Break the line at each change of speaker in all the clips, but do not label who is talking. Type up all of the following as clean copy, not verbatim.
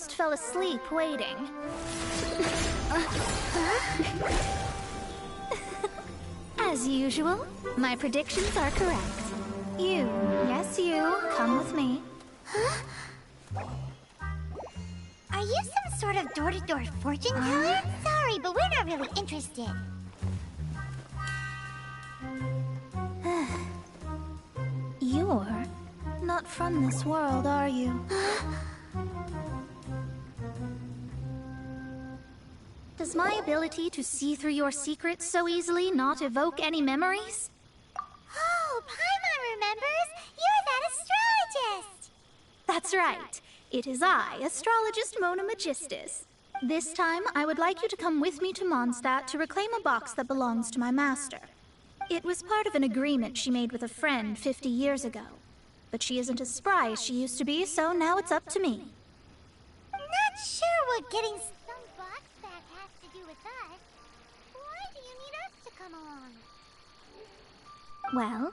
almost fell asleep waiting. As usual, my predictions are correct. You, yes you, come with me.
Huh? Are you some sort of door-to-door fortune teller? Sorry, but we're not really interested.
You're not from this world, are you? Does my ability to see through your secrets so easily not evoke any memories?
Oh, Paimon remembers! You're that astrologist!
That's right. It is I, astrologist Mona Magistus. This time, I would like you to come with me to Mondstadt to reclaim a box that belongs to my master. It was part of an agreement she made with a friend 50 years ago. But she isn't as spry as she used to be, so now it's up to me.
Not sure what getting some box back has to do with us. Why do you need us to come along?
Well,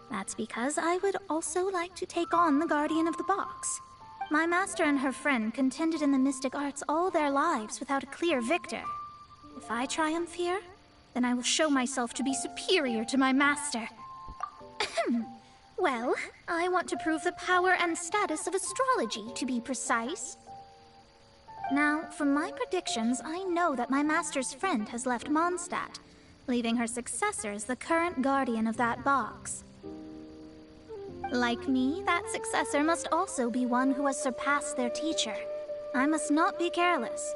that's because I would also like to take on the Guardian of the Box. My master and her friend contended in the mystic arts all their lives without a clear victor. If I triumph here, then I will show myself to be superior to my master. Well, I want to prove the power and status of astrology, to be precise. Now, from my predictions, I know that my master's friend has left Mondstadt, leaving her successor as the current guardian of that box. Like me, that successor must also be one who has surpassed their teacher. I must not be careless.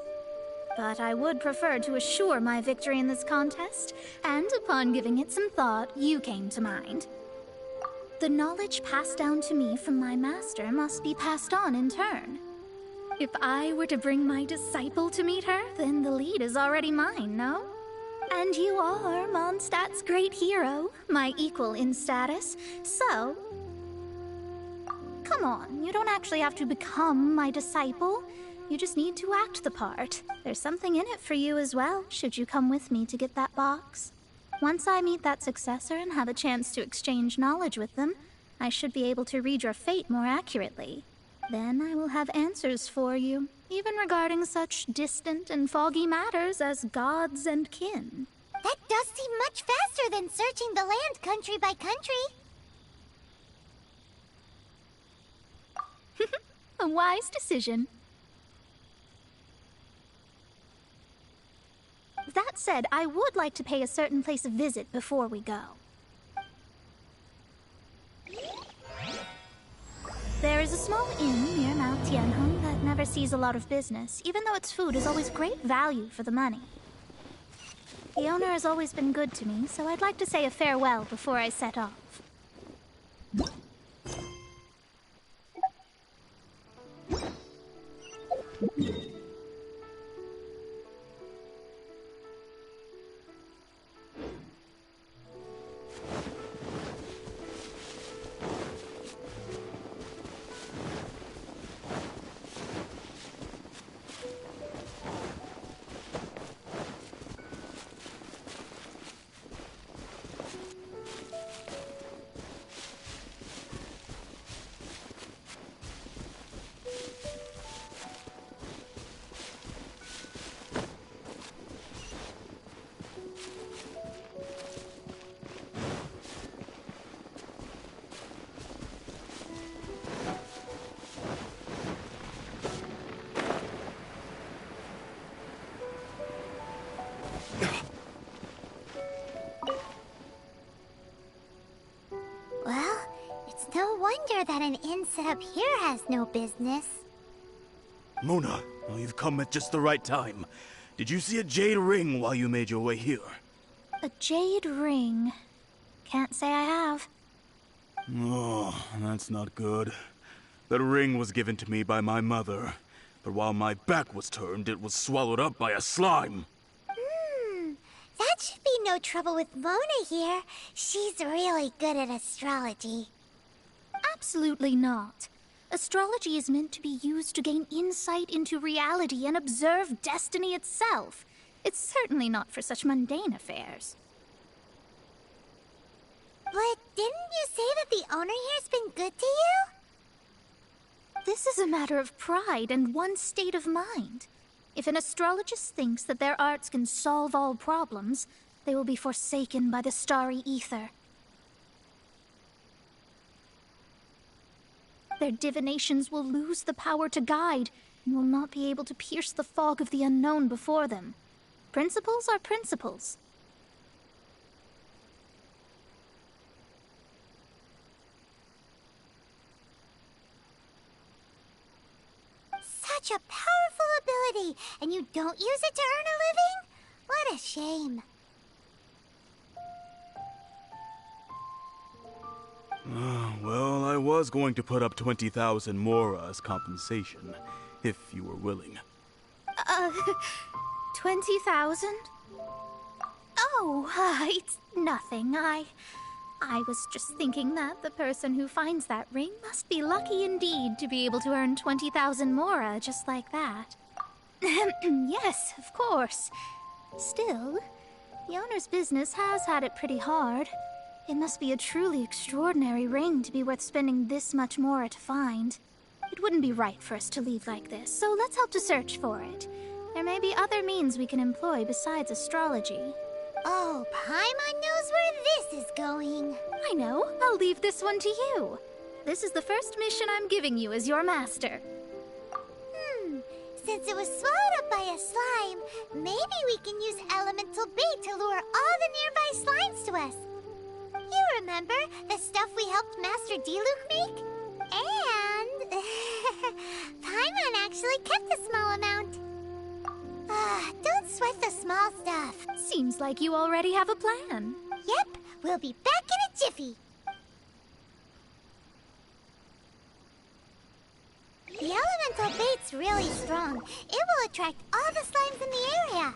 But I would prefer to assure my victory in this contest, and upon giving it some thought, you came to mind. The knowledge passed down to me from my master must be passed on in turn. If I were to bring my disciple to meet her, then the lead is already mine, no? And you are Mondstadt's great hero, my equal in status, so... Come on, you don't actually have to become my disciple. You just need to act the part. There's something in it for you as well, should you come with me to get that box. Once I meet that successor and have a chance to exchange knowledge with them, I should be able to read your fate more accurately. Then I will have answers for you, even regarding such distant and foggy matters as gods and kin.
That does seem much faster than searching the land country by country.
A wise decision. That said, I would like to pay a certain place a visit before we go. There is a small inn near Mount Tianheng that never sees a lot of business, even though its food is always great value for the money. The owner has always been good to me, so I'd like to say a farewell before I set off.
No wonder that an inn set up here has no business.
Mona, well, you've come at just the right time. Did you see a jade ring while you made your way here?
A jade ring? Can't say I have.
Oh, that's not good. That ring was given to me by my mother, but while my back was turned, it was swallowed up by a slime.
That should be no trouble with Mona here. She's really good at astrology.
Absolutely not. Astrology is meant to be used to gain insight into reality and observe destiny itself. It's certainly not for such mundane affairs.
But didn't you say that the owner here's been good to you?
This is a matter of pride and one's state of mind. If an astrologist thinks that their arts can solve all problems, they will be forsaken by the starry ether. Their divinations will lose the power to guide and will not be able to pierce the fog of the unknown before them. Principles are principles.
Such a powerful ability, and you don't use it to earn a living? What a shame.
Well, I was going to put up 20,000 mora as compensation, if you were willing.
20,000? Oh, it's nothing. I was just thinking that the person who finds that ring must be lucky indeed to be able to earn 20,000 mora just like that. Yes, of course. Still, the owner's business has had it pretty hard. It must be a truly extraordinary ring to be worth spending this much mora to find. It wouldn't be right for us to leave like this, so let's help to search for it. There may be other means we can employ besides astrology.
Oh, Paimon knows where this is going.
I know. I'll leave this one to you. This is the first mission I'm giving you as your master.
Since it was swallowed up by a slime, maybe we can use elemental bait to lure all the nearby slimes to us. You remember the stuff we helped Master Diluc make? And Paimon actually kept a small amount. Don't sweat the small stuff.
Seems like you already have a plan.
Yep, we'll be back in a jiffy. The elemental bait's really strong. It will attract all the slimes in the area.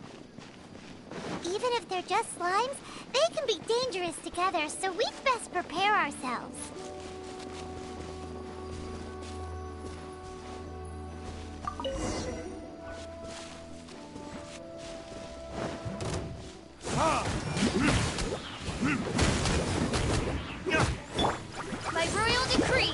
Even if they're just slimes, they can be dangerous together, so we'd best prepare ourselves.
By royal decree.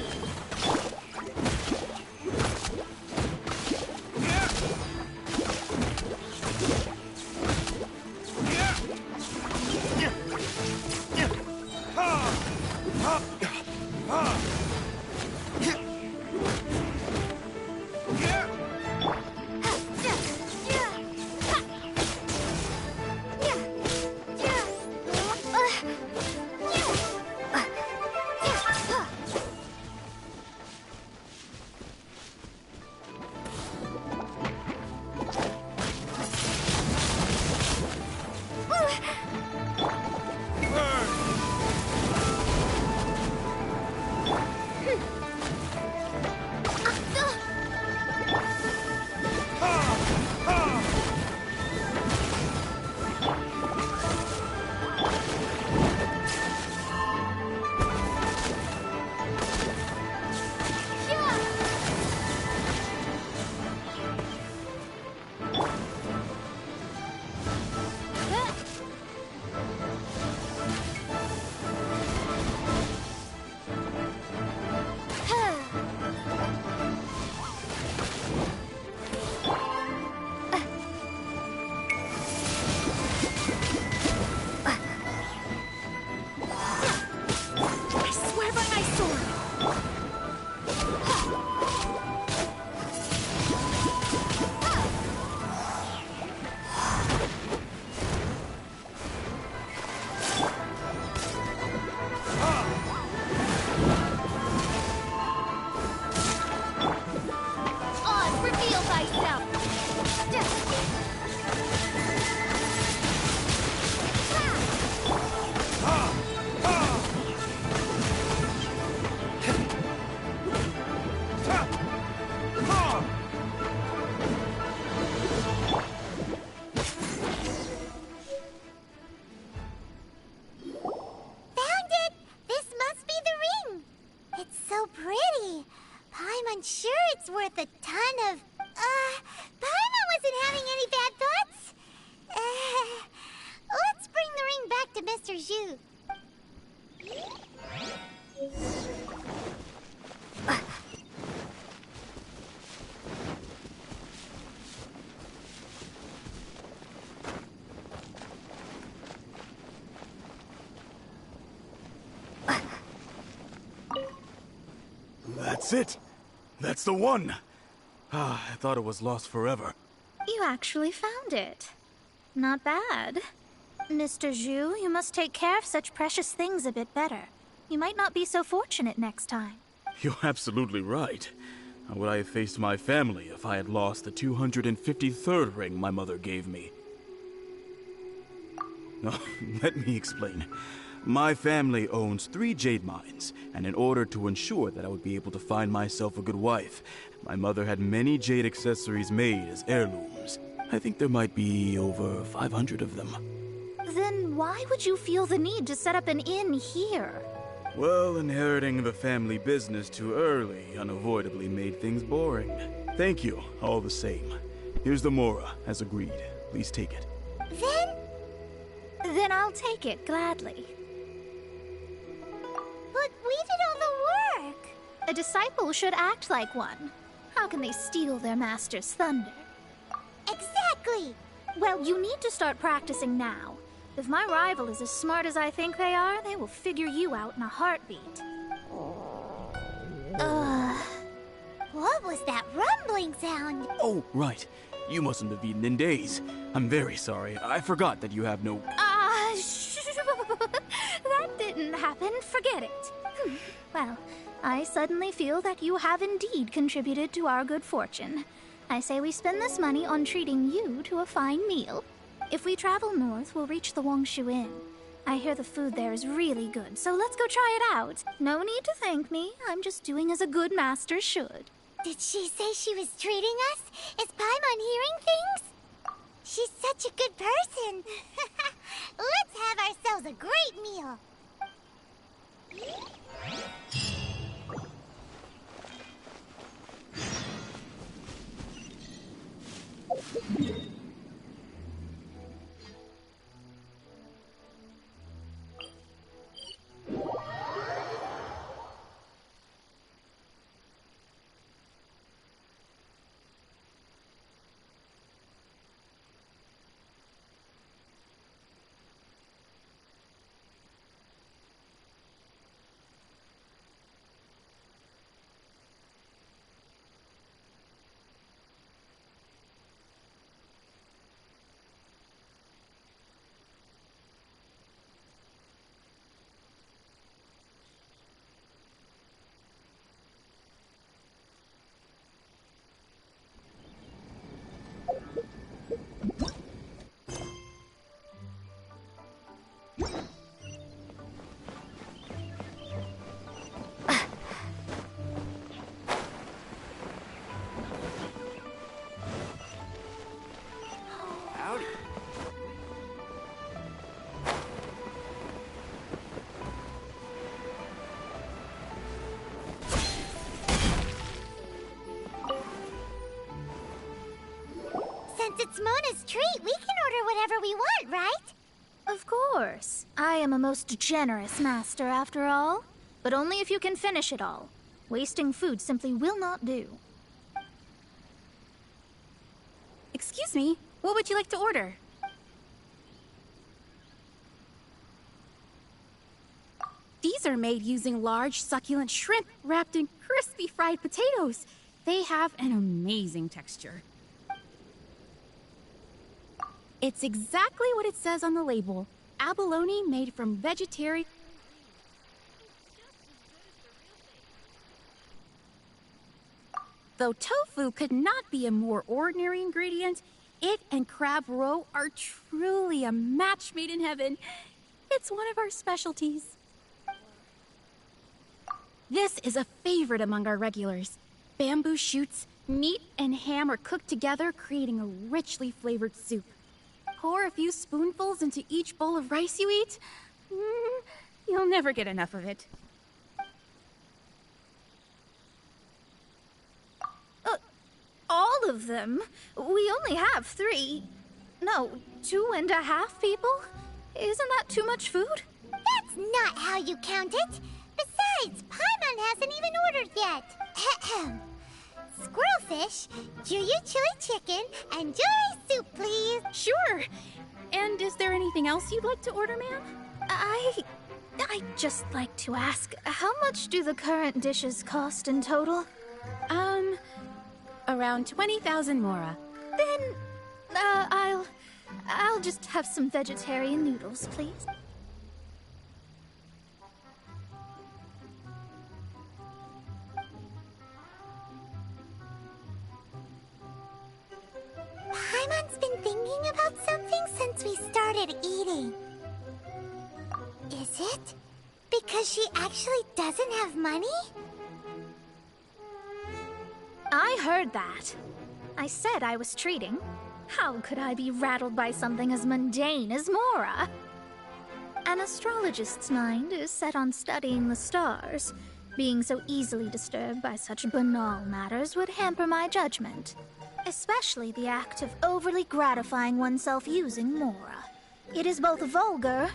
I'm sure it's worth a ton of... Paimon wasn't having any bad thoughts. Let's bring the ring back to Mr. Zhu.
That's it! That's the one! Ah, I thought it was lost forever.
You actually found it. Not bad. Mr. Zhu, you must take care of such precious things a bit better. You might not be so fortunate next time.
You're absolutely right. How would I have faced my family if I had lost the 253rd ring my mother gave me? No, let me explain. My family owns 3 jade mines, and in order to ensure that I would be able to find myself a good wife, my mother had many jade accessories made as heirlooms. I think there might be over 500 of them.
Then why would you feel the need to set up an inn here?
Well, inheriting the family business too early unavoidably made things boring. Thank you, all the same. Here's the Mora, as agreed. Please take it.
Then I'll take it gladly.
But we did all the work.
A disciple should act like one. How can they steal their master's thunder?
Exactly.
Well, you need to start practicing now. If my rival is as smart as I think they are, they will figure you out in a heartbeat.
What was that rumbling sound?
Oh, right. You mustn't have eaten in days. I'm very sorry. I forgot that you have no...
That didn't happen. Forget it. Well, I suddenly feel that you have indeed contributed to our good fortune. I say we spend this money on treating you to a fine meal. If we travel north, we'll reach the Wongshu Inn. I hear the food there is really good, so let's go try it out. No need to thank me. I'm just doing as a good master should.
Did she say she was treating us? Is Paimon hearing things? She's such a good person. Let's have ourselves a great meal. Since it's Mona's treat, we can order whatever we want, right?
Of course. I am a most generous master, after all. But only if you can finish it all. Wasting food simply will not do.
Excuse me, what would you like to order? These are made using large, succulent shrimp wrapped in crispy fried potatoes. They have an amazing texture. It's exactly what it says on the label. Abalone made from vegetarian... Though tofu could not be a more ordinary ingredient, it and crab roe are truly a match made in heaven. It's one of our specialties. This is a favorite among our regulars. Bamboo shoots, meat, and ham are cooked together, creating a richly flavored soup. Pour a few spoonfuls into each bowl of rice you eat. You'll never get enough of it.
All of them? We only have 3. No, 2.5 people? Isn't that too much food?
That's not how you count it. Besides, Paimon hasn't even ordered yet. Squirrelfish, Juyu chili chicken, and jewelry soup, please.
Sure. And is there anything else you'd like to order, ma'am?
I'd just like to ask, how much do the current dishes cost in total?
Around 20,000 mora.
Then, I'll just have some vegetarian noodles, please.
Paimon's been thinking about something since we started eating. Is it because she actually doesn't have money?
I heard that. I said I was treating. How could I be rattled by something as mundane as Mora? An astrologist's mind is set on studying the stars. Being so easily disturbed by such banal matters would hamper my judgment. Especially the act of overly gratifying oneself using Mora. It is both vulgar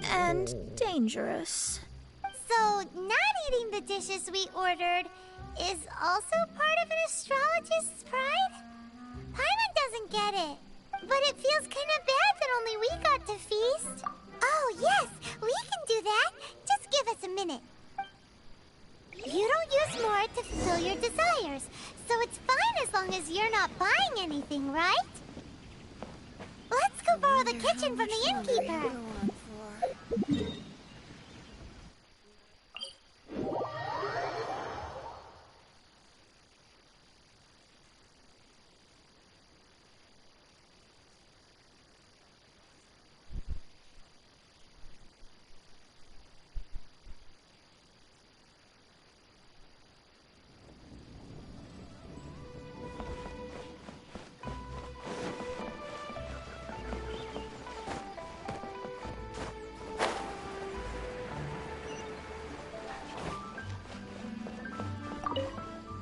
and dangerous.
So, not eating the dishes we ordered is also part of an astrologist's pride? Paimon doesn't get it. But it feels kind of bad that only we got to feast. Oh, yes, we can do that. Just give us a minute. You don't use more to fulfill your desires, so it's fine as long as you're not buying anything, right? Let's go borrow the kitchen from the innkeeper.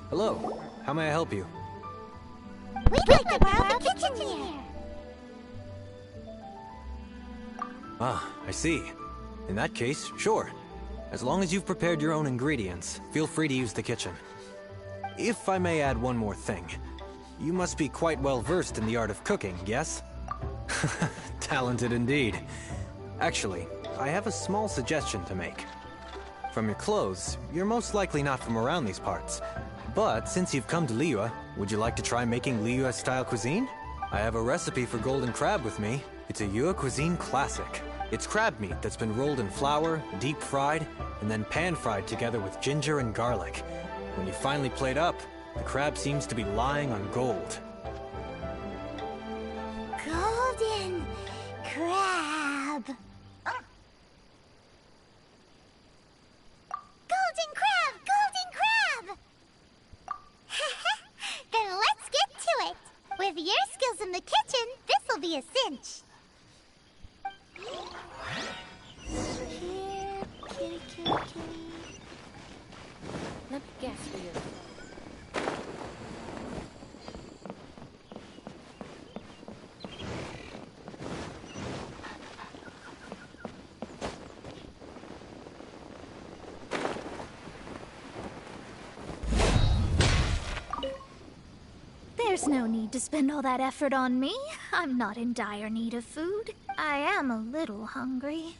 Hello. How may I help you?
We'd like to borrow the kitchen here.
Ah, I see. In that case, sure. As long as you've prepared your own ingredients, feel free to use the kitchen. If I may add one more thing. You must be quite well versed in the art of cooking, yes? Talented indeed. Actually, I have a small suggestion to make. From your clothes, you're most likely not from around these parts. But since you've come to Liyue, would you like to try making Liyue-style cuisine? I have a recipe for golden crab with me. It's a Yue cuisine classic. It's crab meat that's been rolled in flour, deep fried, and then pan-fried together with ginger and garlic. When you finally plate up, the crab seems to be lying on gold.
Golden crab. Golden crab! Golden crab! Then let's get to it. With your skills in the kitchen, this'll be a cinch. Here, kitty, kitty, kitty.
Let me guess for you.
There's no need to spend all that effort on me. I'm not in dire need of food. I am a little hungry.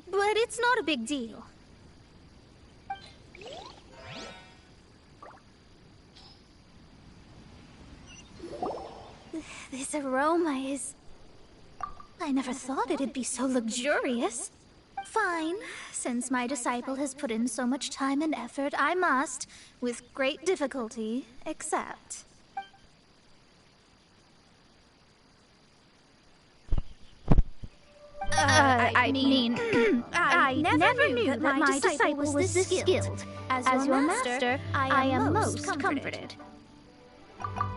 But it's not a big deal. This aroma is... I never thought it'd be so luxurious. Fine. Since my disciple has put in so much time and effort, I must, with great difficulty, accept. I mean, I never knew that my disciple was this skilled. As your master, I am most comforted.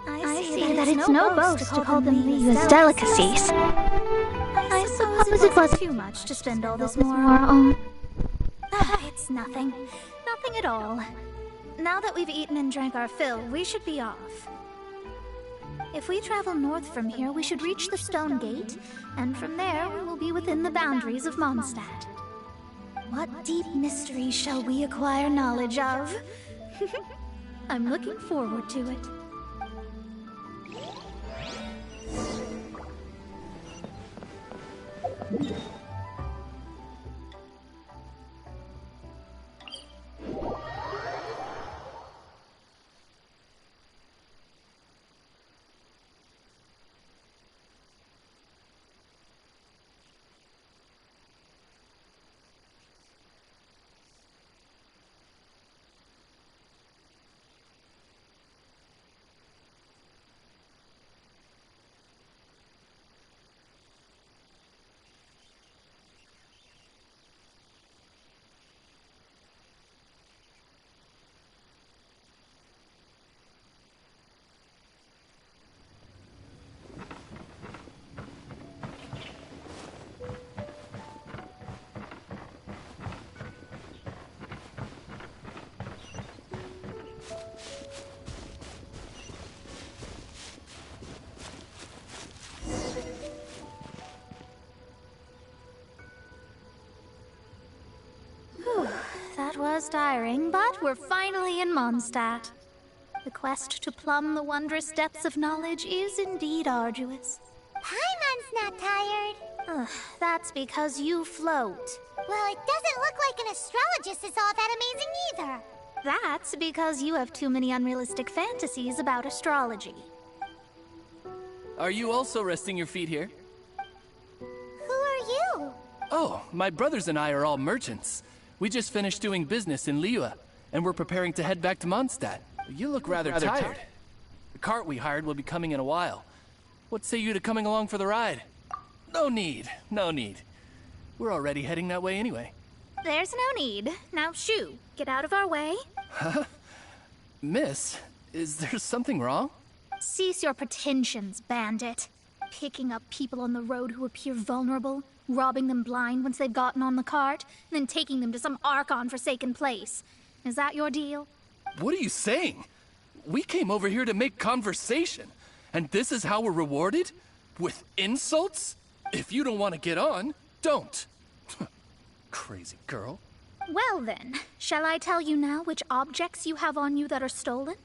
I see that it's no boast to call them Liyue's delicacies. I suppose it was too much to spend all this more on. It's nothing. Nothing at all. Now that we've eaten and drank our fill, we should be off. If we travel north from here, we should reach the Stone Gate, and from there we will be within the boundaries of Mondstadt. What deep mysteries shall we acquire knowledge of? I'm looking forward to it. was tiring, but we're finally in Mondstadt. The quest to plumb the wondrous depths of knowledge is indeed arduous.
Paimon's not tired.
Ugh, that's because you float.
Well, it doesn't look like an astrologist is all that amazing either.
That's because you have too many unrealistic fantasies about astrology.
Are you also resting your feet here?
Who are you?
Oh, my brothers and I are all merchants. We just finished doing business in Liyue, and we're preparing to head back to Mondstadt. You look rather tired. The cart we hired will be coming in a while. What say you to coming along for the ride? No need, no need. We're already heading that way anyway.
There's no need. Now shoo, get out of our way.
Huh? Miss, is there something wrong?
Cease your pretensions, bandit. Picking up people on the road who appear vulnerable, robbing them blind once they've gotten on the cart, and then taking them to some Archon-forsaken place. Is that your deal?
What are you saying? We came over here to make conversation, and this is how we're rewarded? With insults? If you don't want to get on, don't. Crazy girl.
Well then, shall I tell you now which objects you have on you that are stolen?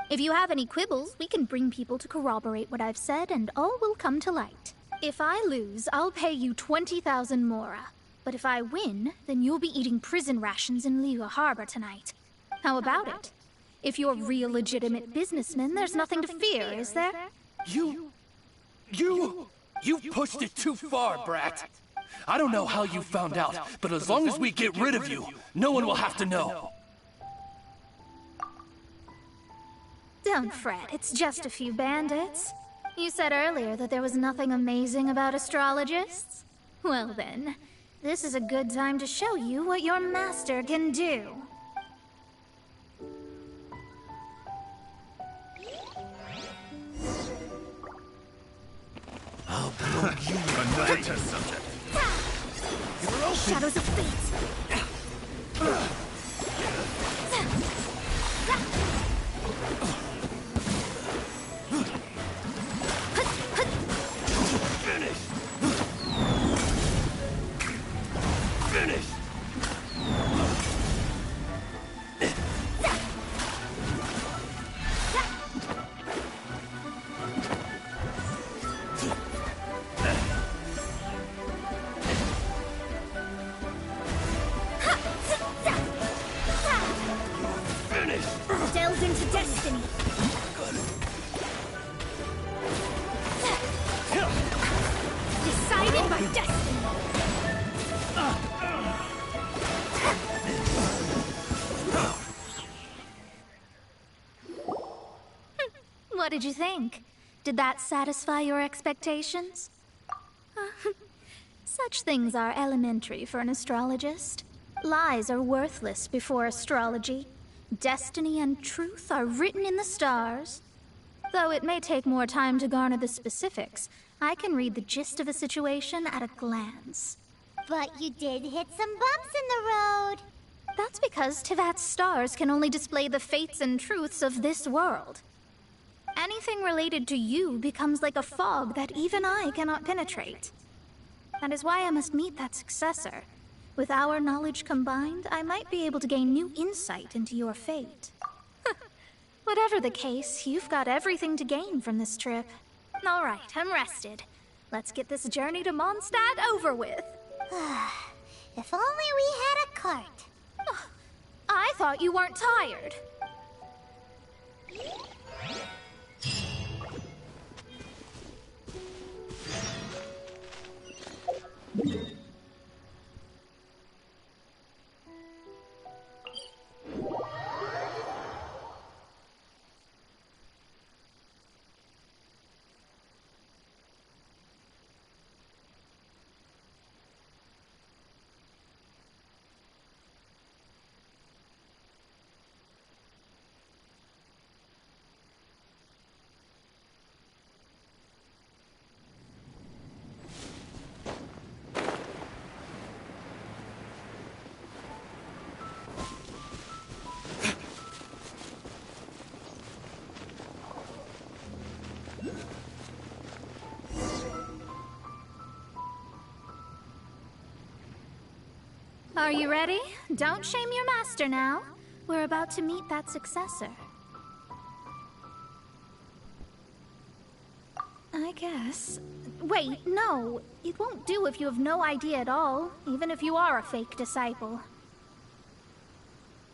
If you have any quibbles, we can bring people to corroborate what I've said, and all will come to light. If I lose, I'll pay you 20,000 mora. But if I win, then you'll be eating prison rations in Liyue Harbor tonight. How about it? If you're real legitimate businessmen, there's nothing to fear, is there?
You pushed it too far, brat. I don't know how you found out, but as long as we get rid of you, no one will have to know.
Don't fret, it's just a few bandits. You said earlier that there was nothing amazing about astrologists? Well then, this is a good time to show you what your master can do.
I'll blow you another test subject.
Shadows of fate.
Finish!
Delved into destiny. Decided by destiny. What did you think? Did that satisfy your expectations? Such things are elementary for an astrologist. Lies are worthless before astrology. Destiny and truth are written in the stars. Though it may take more time to garner the specifics, I can read the gist of a situation at a glance.
But you did hit some bumps in the road.
That's because Tivat's stars can only display the fates and truths of this world. Anything related to you becomes like a fog that even I cannot penetrate. That is why I must meet that successor. With our knowledge combined, I might be able to gain new insight into your fate. Whatever the case, you've got everything to gain from this trip. All right, I'm rested. Let's get this journey to Mondstadt over with.
If only we had a cart.
I thought you weren't tired. Are you ready? Don't shame your master now. We're about to meet that successor. I guess. Wait, no. It won't do if you have no idea at all, even if you are a fake disciple.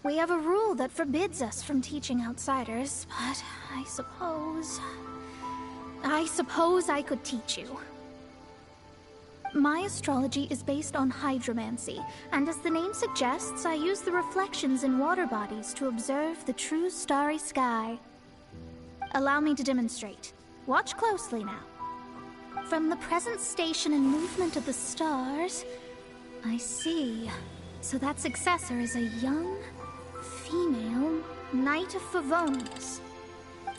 We have a rule that forbids us from teaching outsiders, but I suppose I could teach you. My astrology is based on hydromancy, and as the name suggests, I use the reflections in water bodies to observe the true starry sky. Allow me to demonstrate. Watch closely now. From the present station and movement of the stars, I see. So that successor is a young, female Knight of Favonius.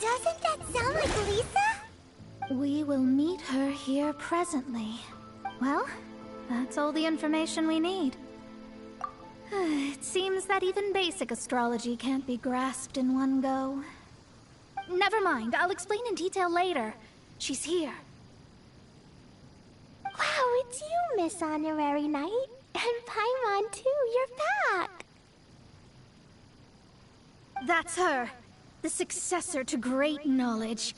Doesn't that sound like Lisa?
We will meet her here presently. Well, that's all the information we need. It seems that even basic astrology can't be grasped in one go. Never mind, I'll explain in detail later. She's here.
Wow, it's you, Miss Honorary Knight. And Paimon, too, you're back.
That's her. The successor to great knowledge.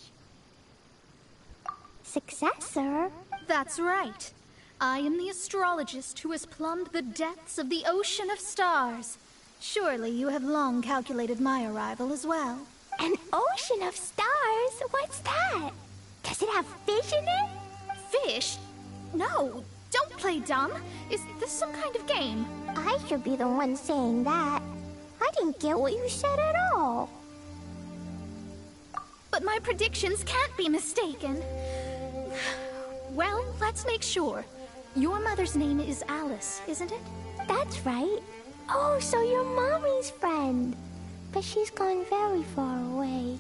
Successor?
That's right. I am the astrologist who has plumbed the depths of the ocean of stars. Surely you have long calculated my arrival as well.
An ocean of stars? What's that? Does it have fish in it?
Fish? No, don't play dumb. Is this some kind of game?
I should be the one saying that. I didn't get what you said at all.
But my predictions can't be mistaken. Well, let's make sure. Your mother's name is Alice, isn't it?
That's right. Oh, so you're Mommy's friend. But she's gone very far away.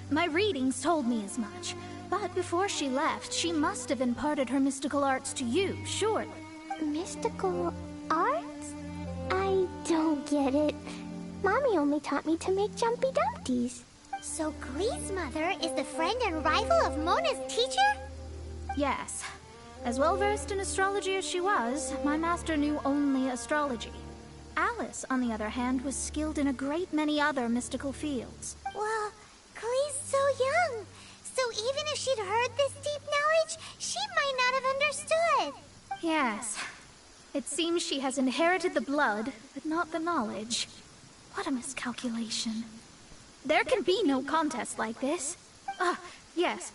My readings told me as much. But before she left, she must have imparted her mystical arts to you, surely.
Mystical arts? I don't get it. Mommy only taught me to make Jumpy Dumpties. So Glee's mother is the friend and rival of Mona's teacher?
Yes. As well-versed in astrology as she was, my master knew only astrology. Alice, on the other hand, was skilled in a great many other mystical fields.
Well, Glee's so young. So even if she'd heard this deep knowledge, she might not have understood.
Yes. It seems she has inherited the blood, but not the knowledge. What a miscalculation. There can be no contest like this. Ah, yes.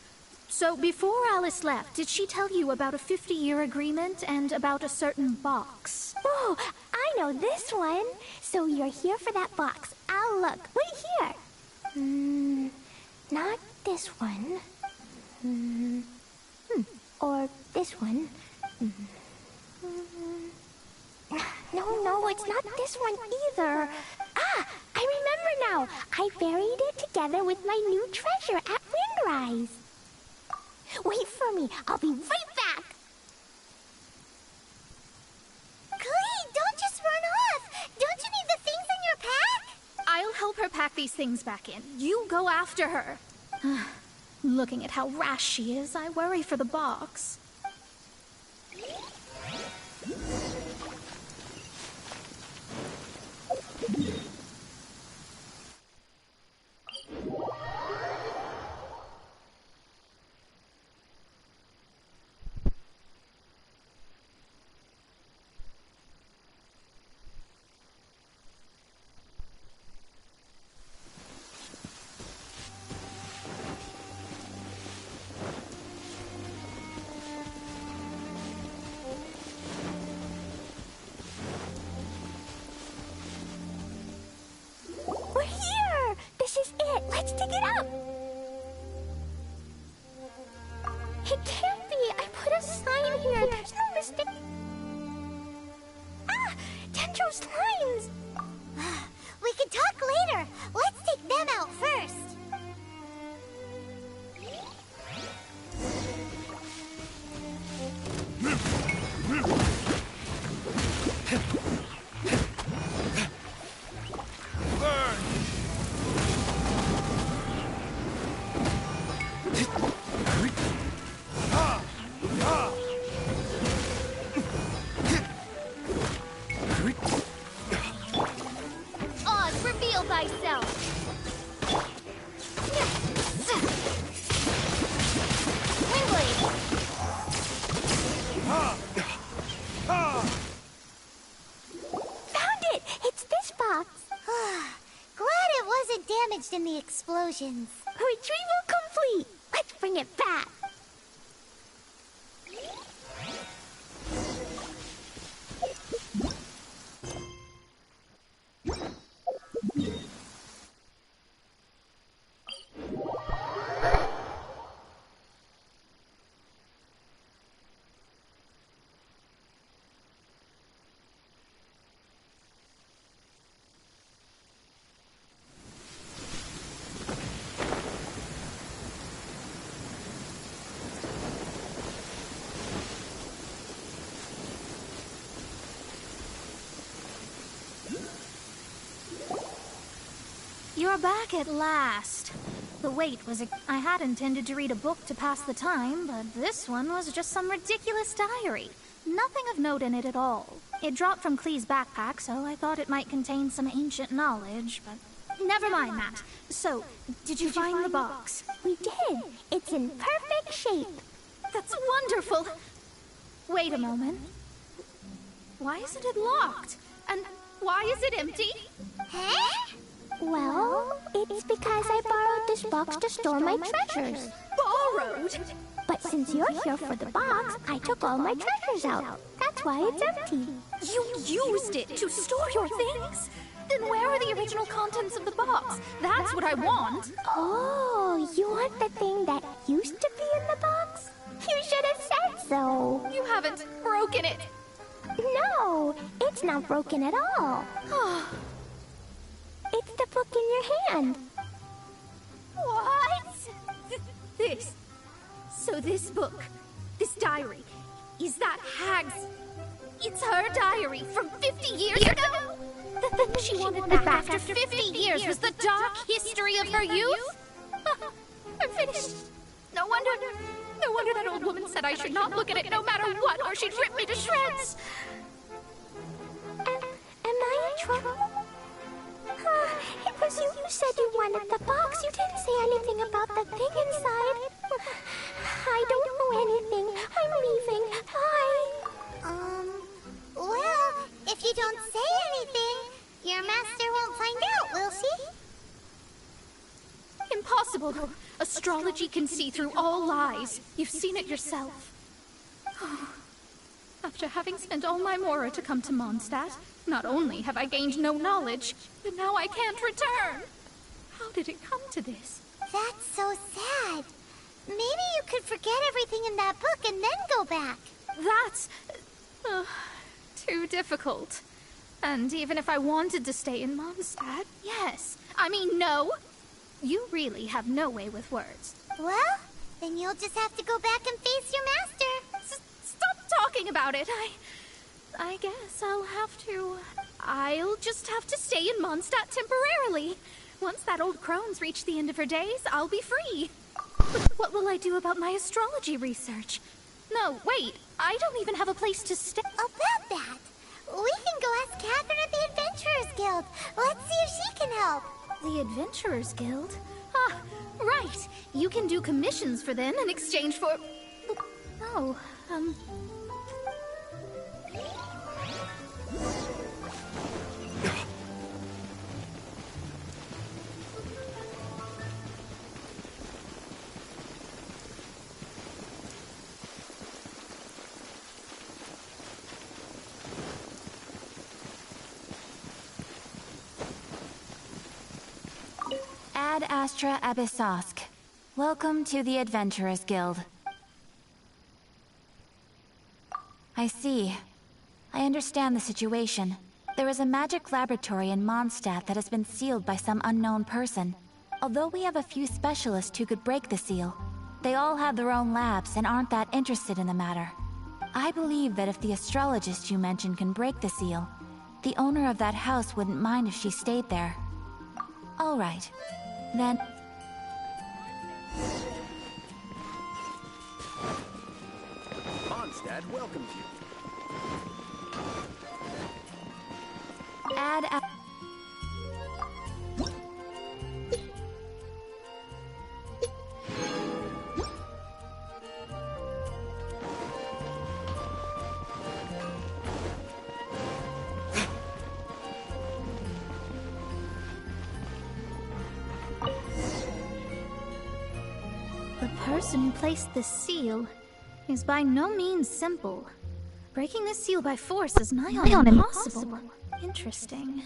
So before Alice left, did she tell you about a 50-year agreement and about a certain box?
Oh, I know this one. So you're here for that box. I'll look. Wait here. Not this one. Or this one. No, it's not this one either. Ah, I remember now. I buried it together with my new treasure at Windrise. Wait for me. I'll be right back. Glee, don't just run off. Don't you need the things in your pack?
I'll help her pack these things back in. You go after her. Looking at how rash she is, I worry for the box.
We're here! This is it! Let's dig it up! It can't be! I put a sign here! There's no mistake! Ah! Dendro slimes! We can talk later! Let's take them out first! damaged in the explosions.
Retrieval complete! Let's bring it back!
You're back at last. The wait was I had intended to read a book to pass the time, but this one was just some ridiculous diary. Nothing of note in it at all. It dropped from Clee's backpack, so I thought it might contain some ancient knowledge, but never mind that. So, did you find the box?
We did! It's in perfect shape!
That's wonderful! Wait a moment. Why isn't it locked? And why is it empty?
Huh?
Well, it's because I borrowed this box to store my treasures.
Borrowed?
But since you're here for the box, I took all my treasures out. That's why it's empty.
You used it to store your things? Then where are the original contents of the box? That's what I want.
Oh, you want the thing that used to be in the box? You should have said so.
You haven't broken it.
No, it's not broken at all. It's the book in your hand.
What? This. So this book, this diary, is that Hag's... It's her diary from 50 years ago? The thing she wanted back after 50 years was the dark history of her youth? I'm finished. No wonder that old woman said I should not look at it no matter what, or she'd rip me to shreds.
Am I in trouble? It was you who said you wanted the box. You didn't say anything about the thing inside. I don't know anything. I'm leaving. Bye.
Well, if you don't say anything, your master won't find out, will she?
Impossible. Astrology can see through all lies. You've seen it yourself. After having spent all my mora to come to Mondstadt, not only have I gained no knowledge, but now I can't return. How did it come to this?
That's so sad. Maybe you could forget everything in that book and then go back.
That's... too difficult. And even if I wanted to stay in Mondstadt, yes. I mean, no. You really have no way with words.
Well, then you'll just have to go back and face your master.
Stop talking about it. I guess I'll just have to stay in Mondstadt temporarily. Once that old crone's reached the end of her days, I'll be free. But what will I do about my astrology research? No, wait. I don't even have a place to stay.
About that, we can go ask Catherine at the Adventurers Guild. Let's see if she can help.
The Adventurers Guild? Ah, right. You can do commissions for them in exchange for... Oh,
Ad Astra Abyssosk. Welcome to the Adventurers Guild. I see. I understand the situation. There is a magic laboratory in Mondstadt that has been sealed by some unknown person. Although we have a few specialists who could break the seal, they all have their own labs and aren't that interested in the matter. I believe that if the astrologist you mentioned can break the seal, the owner of that house wouldn't mind if she stayed there. All right. Then...
Mondstadt welcomes you.
person who placed this seal is by no means simple. Breaking this seal by force is nigh on impossible. Interesting.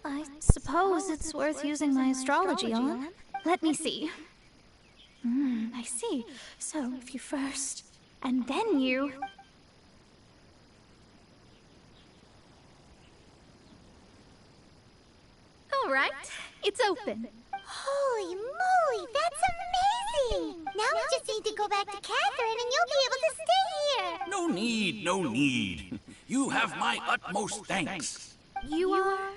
I suppose it's worth using my astrology on. Let me see. I see. So, if you first, and then you... Alright, it's open.
Holy moly, that's amazing! Now we just need to go back to Catherine and you'll be able to stay here!
No need, no need. You have my utmost thanks.
You are?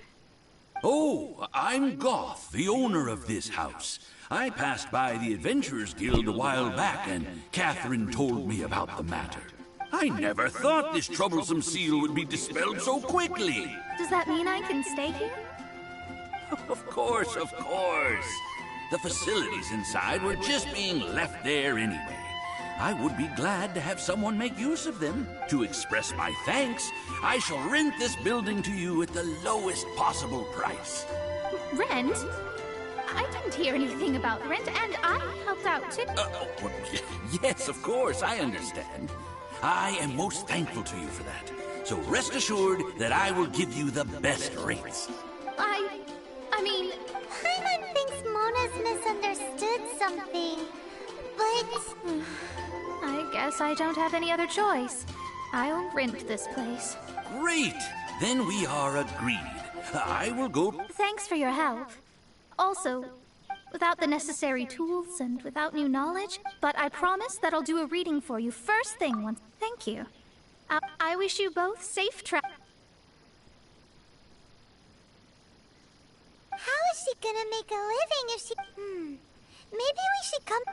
Oh, I'm Goth, the owner of this house. I passed by the Adventurers Guild a while back, and Catherine told me about the matter. I never thought this troublesome seal would be dispelled so quickly.
Does that mean I can stay here?
Of course, of course. The facilities inside were just being left there anyway. I would be glad to have someone make use of them. To express my thanks, I shall rent this building to you at the lowest possible price.
Rent? I didn't hear anything about rent, and I helped out too.
Yes, of course, I understand. I am most thankful to you for that. So rest assured that I will give you the best rates.
I mean...
Paimon thinks Mona's misunderstood something, but...
I guess I don't have any other choice. I'll rent this place.
Great! Then we are agreed. I will go...
Thanks for your help. Also, without the necessary tools and without new knowledge, but I promise that I'll do a reading for you first thing once. Thank you. I wish you both safe travel.
How is she gonna make a living if she... Maybe we should come...